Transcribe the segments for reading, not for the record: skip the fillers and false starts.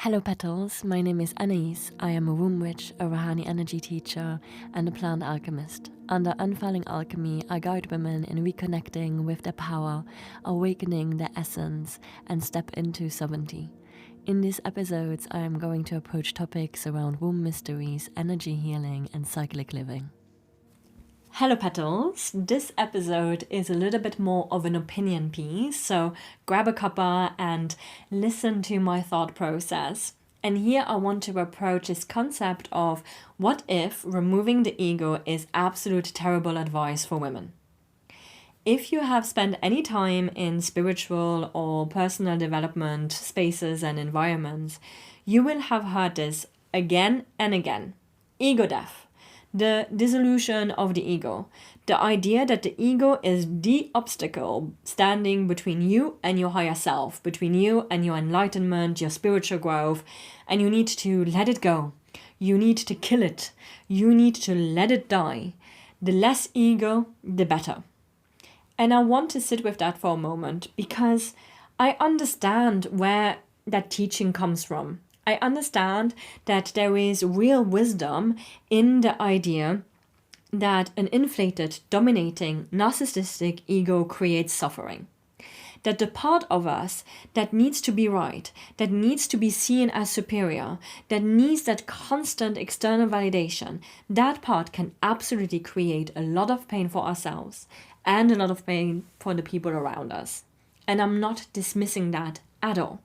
Hello petals, my name is Anais. I am a womb witch, a Rahani energy teacher, and a plant alchemist. Under Unfurling Alchemy, I guide women in reconnecting with their power, awakening their essence, and step into sovereignty. In these episodes, I am going to approach topics around womb mysteries, energy healing, and cyclic living. Hello petals, this episode is a little bit more of an opinion piece, so grab a cuppa and listen to my thought process. And here I want to approach this concept of what if removing the ego is absolute terrible advice for women. If you have spent any time in spiritual or personal development spaces and environments, you will have heard this again and again. Ego death. The dissolution of the ego. The idea that the ego is the obstacle standing between you and your higher self, between you and your enlightenment, your spiritual growth, and you need to let it go. You need to kill it. You need to let it die. The less ego, the better. And I want to sit with that for a moment because I understand where that teaching comes from. I understand that there is real wisdom in the idea that an inflated, dominating, narcissistic ego creates suffering. That the part of us that needs to be right, that needs to be seen as superior, that needs that constant external validation, that part can absolutely create a lot of pain for ourselves and a lot of pain for the people around us. And I'm not dismissing that at all.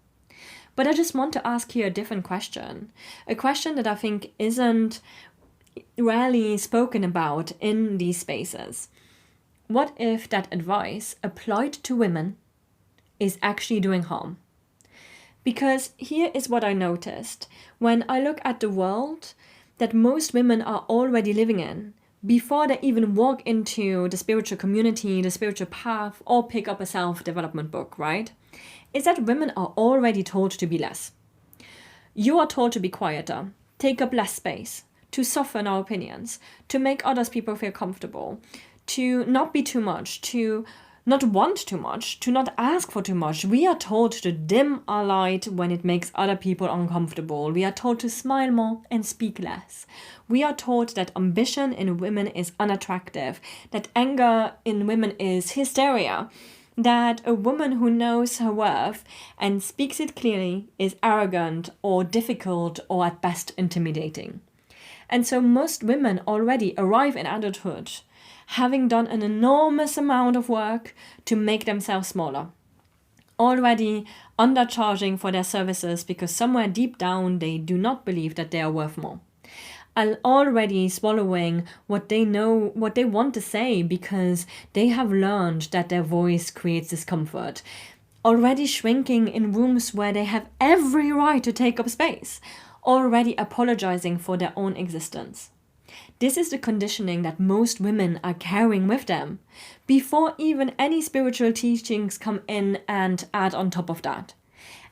But I just want to ask you a different question. A question that I think isn't rarely spoken about in these spaces. What if that advice applied to women is actually doing harm? Because here is what I noticed. When I look at the world that most women are already living in, before they even walk into the spiritual community, the spiritual path, or pick up a self-development book, right? Is that women are already told to be less. You are told to be quieter, take up less space, to soften our opinions, to make others people feel comfortable, to not be too much, to not want too much, to not ask for too much. We are told to dim our light when it makes other people uncomfortable. We are told to smile more and speak less. We are told that ambition in women is unattractive, that anger in women is hysteria, that a woman who knows her worth and speaks it clearly is arrogant or difficult or at best intimidating. And so most women already arrive in adulthood having done an enormous amount of work to make themselves smaller, already undercharging for their services because somewhere deep down they do not believe that they are worth more. Already swallowing what they know, what they want to say because they have learned that their voice creates discomfort. Already shrinking in rooms where they have every right to take up space. Already apologizing for their own existence. This is the conditioning that most women are carrying with them before even any spiritual teachings come in and add on top of that.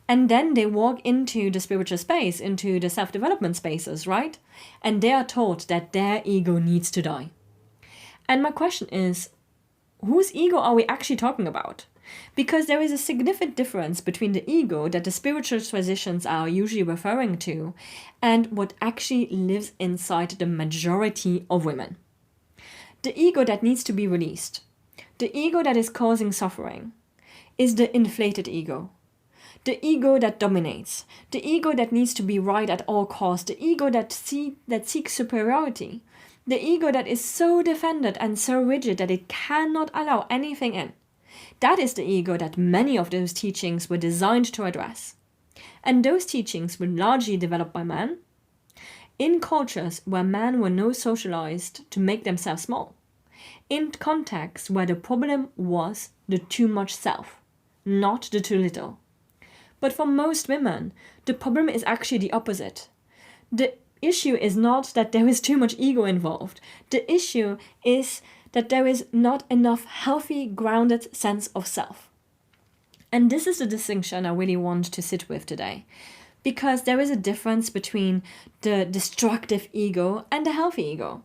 And then they walk into the spiritual space, into the self-development spaces, right? And they are taught that their ego needs to die. And my question is, whose ego are we actually talking about? Because there is a significant difference between the ego that the spiritual traditions are usually referring to and what actually lives inside the majority of women. The ego that needs to be released, the ego that is causing suffering, is the inflated ego. The ego that dominates, the ego that needs to be right at all costs, the ego that seeks superiority, the ego that is so defended and so rigid that it cannot allow anything in. That is the ego that many of those teachings were designed to address. And those teachings were largely developed by men in cultures where men were not socialized to make themselves small, in contexts where the problem was the too much self, not the too little. But for most women, the problem is actually the opposite. The issue is not that there is too much ego involved. The issue is that there is not enough healthy, grounded sense of self. And this is the distinction I really want to sit with today. Because there is a difference between the destructive ego and the healthy ego.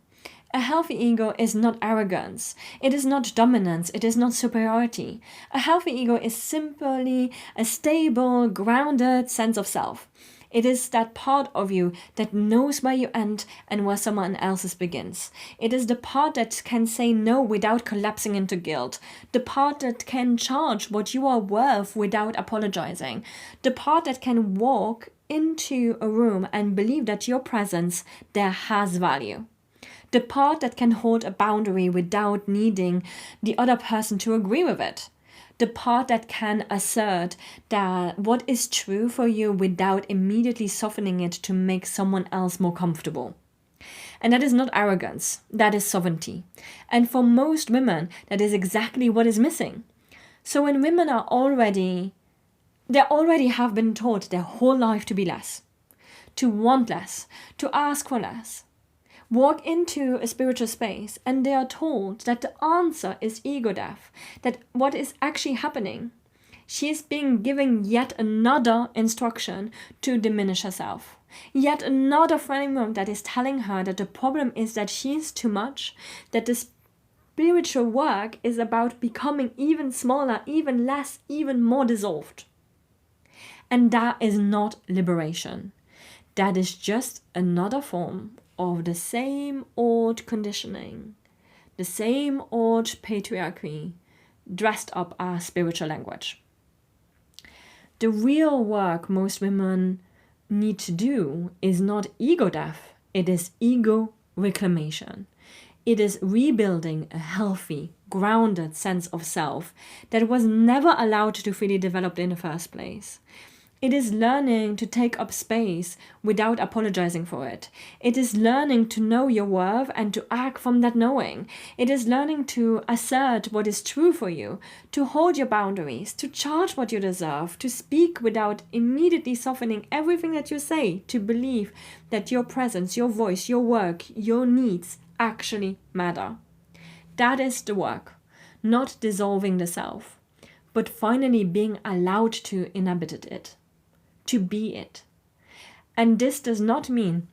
A healthy ego is not arrogance. It is not dominance. It is not superiority. A healthy ego is simply a stable, grounded sense of self. It is that part of you that knows where you end and where someone else's begins. It is the part that can say no without collapsing into guilt. The part that can charge what you are worth without apologizing. The part that can walk into a room and believe that your presence there has value. The part that can hold a boundary without needing the other person to agree with it. The part that can assert that what is true for you without immediately softening it to make someone else more comfortable. And that is not arrogance, that is sovereignty. And for most women, that is exactly what is missing. So when women they already have been taught their whole life to be less, to want less, to ask for less. Walk into a spiritual space and they are told that the answer is ego death, that what is actually happening. She is being given yet another instruction to diminish herself. Yet another framework that is telling her that the problem is that she is too much, that the spiritual work is about becoming even smaller, even less, even more dissolved. And that is not liberation. That is just another form of the same old conditioning, the same old patriarchy, dressed up as spiritual language. The real work most women need to do is not ego death, it is ego reclamation. It is rebuilding a healthy, grounded sense of self that was never allowed to fully develop in the first place. It is learning to take up space without apologizing for it. It is learning to know your worth and to act from that knowing. It is learning to assert what is true for you, to hold your boundaries, to charge what you deserve, to speak without immediately softening everything that you say, to believe that your presence, your voice, your work, your needs actually matter. That is the work, not dissolving the self, but finally being allowed to inhabit it. To be it. And this does not mean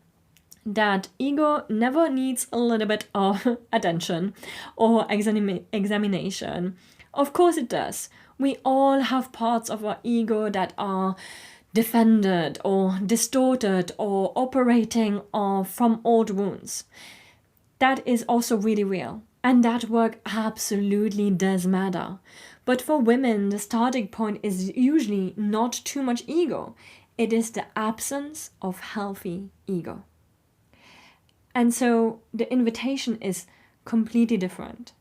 that ego never needs a little bit of attention or examination. Of course it does. We all have parts of our ego that are defended or distorted or operating from old wounds. That is also really real. And that work absolutely does matter. But for women, the starting point is usually not too much ego. It is the absence of healthy ego. And so the invitation is completely different.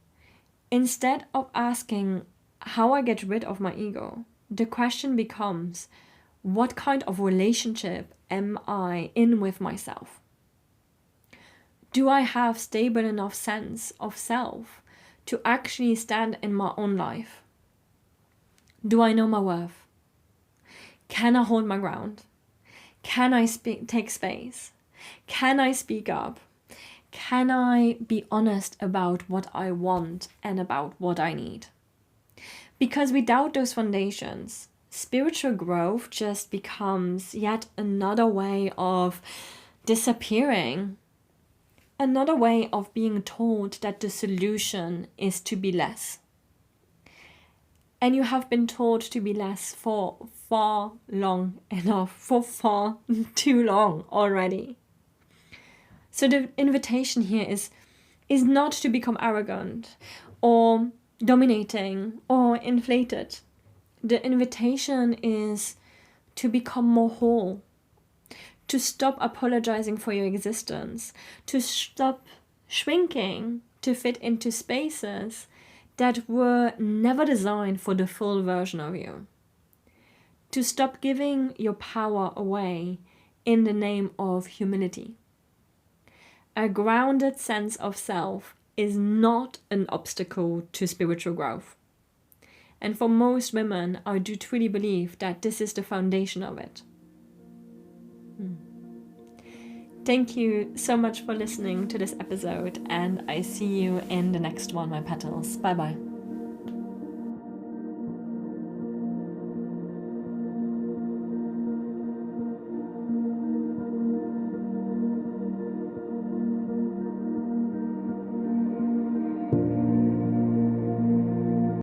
Instead of asking how I get rid of my ego, the question becomes, what kind of relationship am I in with myself? Do I have stable enough sense of self to actually stand in my own life? Do I know my worth? Can I hold my ground? Can I take space? Can I speak up? Can I be honest about what I want and about what I need? Because without those foundations, spiritual growth just becomes yet another way of disappearing. Another way of being told that the solution is to be less. And you have been told to be less for far too long already. So the invitation here is not to become arrogant or dominating or inflated. The invitation is to become more whole, to stop apologizing for your existence, to stop shrinking to fit into spaces that were never designed for the full version of you. To stop giving your power away in the name of humility. A grounded sense of self is not an obstacle to spiritual growth. And for most women, I do truly believe that this is the foundation of it. Thank you so much for listening to this episode, and I see you in the next one, my petals. Bye bye.